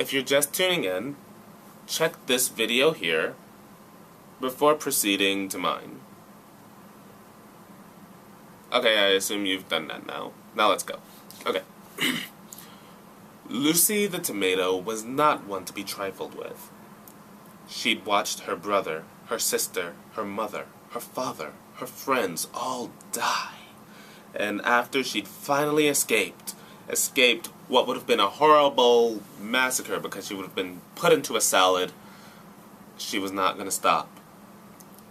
if you're just tuning in, check this video here before proceeding to mine. Okay, I assume you've done that now. Now let's go. Okay. Lucy the tomato was not one to be trifled with. She'd watched her brother, her sister, her mother, her father, her friends all die. And after she'd finally escaped what would have been a horrible massacre because she would have been put into a salad, she was not going to stop.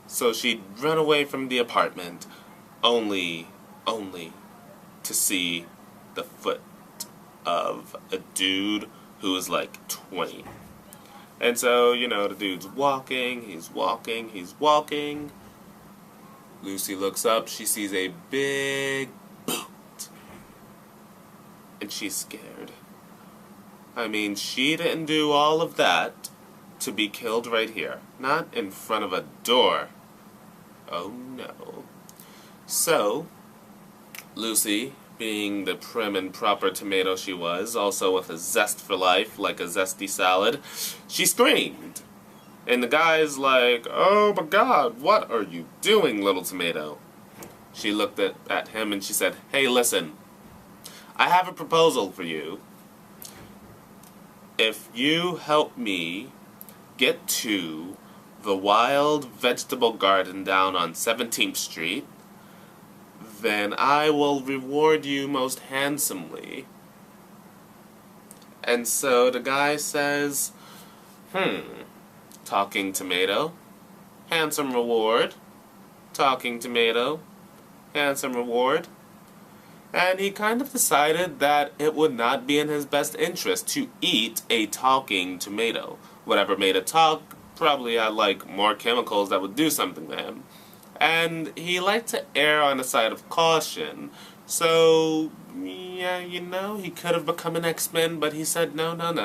So she'd run away from the apartment, only to see the foot of a dude who was like 20. And so, you know, the dude's walking, he's walking. Lucy looks up, she sees a big boot. And she's scared. I mean, she didn't do all of that to be killed right here. Not in front of a door. Oh no. So, Lucy, being the prim and proper tomato she was, also with a zest for life, like a zesty salad, she screamed. And the guy's like, "Oh my God, what are you doing, little tomato?" She looked at him and she said, "Hey, listen, I have a proposal for you. If you help me get to the wild vegetable garden down on 17th Street, then I will reward you most handsomely." And so the guy says, talking tomato, handsome reward. Talking tomato, handsome reward. And he kind of decided that it would not be in his best interest to eat a talking tomato. Whatever made it talk probably had like more chemicals that would do something to him. And he liked to err on the side of caution. So, yeah, you know, he could have become an X-Men, but he said, no.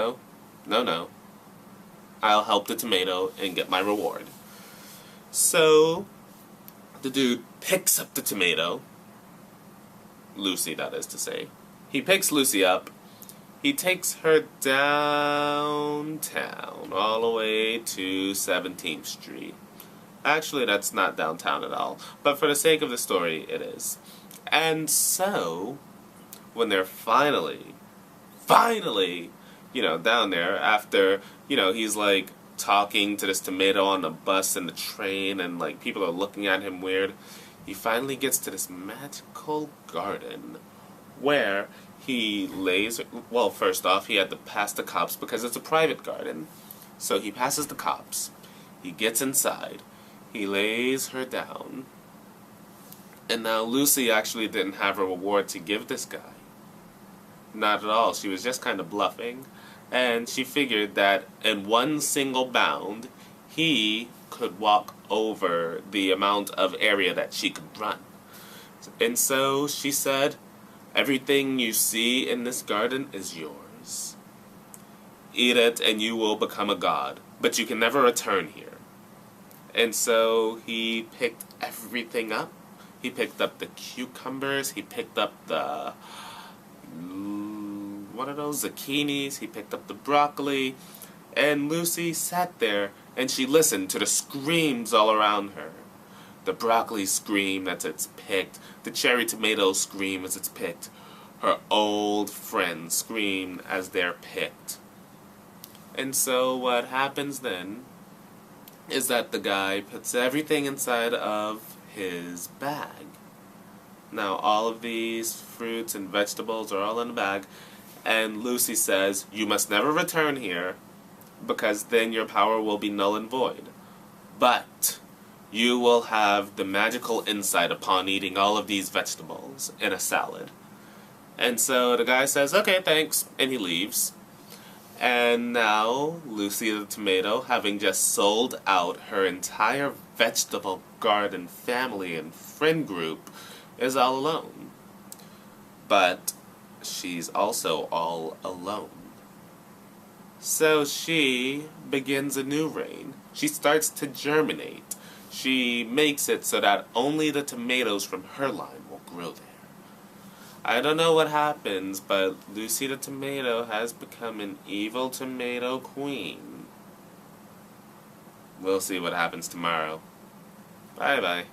I'll help the tomato and get my reward. So, the dude picks up the tomato. Lucy, that is to say. He picks Lucy up. He takes her downtown, all the way to 17th Street. Actually, that's not downtown at all. But for the sake of the story, it is. And so, when they're finally, you know, down there, after, you know, he's like talking to this tomato on the bus and the train, and like people are looking at him weird, he finally gets to this magical garden where he lays, well, first off, he had to pass the cops because it's a private garden. So he passes the cops. He gets inside. He lays her down. And now Lucy actually didn't have a reward to give this guy. Not at all. She was just kind of bluffing. And she figured that in one single bound, he could walk over the amount of area that she could run. And so she said, "Everything you see in this garden is yours. Eat it and you will become a god, but you can never return here." And so he picked everything up. He picked up the cucumbers, he picked up the, what are those, zucchinis, he picked up the broccoli, and Lucy sat there and she listened to the screams all around her. The broccoli scream as it's picked, the cherry tomato scream as it's picked, her old friends scream as they're picked. And so what happens then is that the guy puts everything inside of his bag. Now all of these fruits and vegetables are all in the bag, and Lucy says, "You must never return here, because then your power will be null and void. But you will have the magical insight upon eating all of these vegetables in a salad." And so the guy says, "Okay, thanks," and he leaves. And now, Lucy the tomato, having just sold out her entire vegetable garden family and friend group, is all alone. But she's also all alone. So she begins a new reign. She starts to germinate. She makes it so that only the tomatoes from her line will grow there. I don't know what happens, but Lucy the tomato has become an evil tomato queen. We'll see what happens tomorrow. Bye-bye.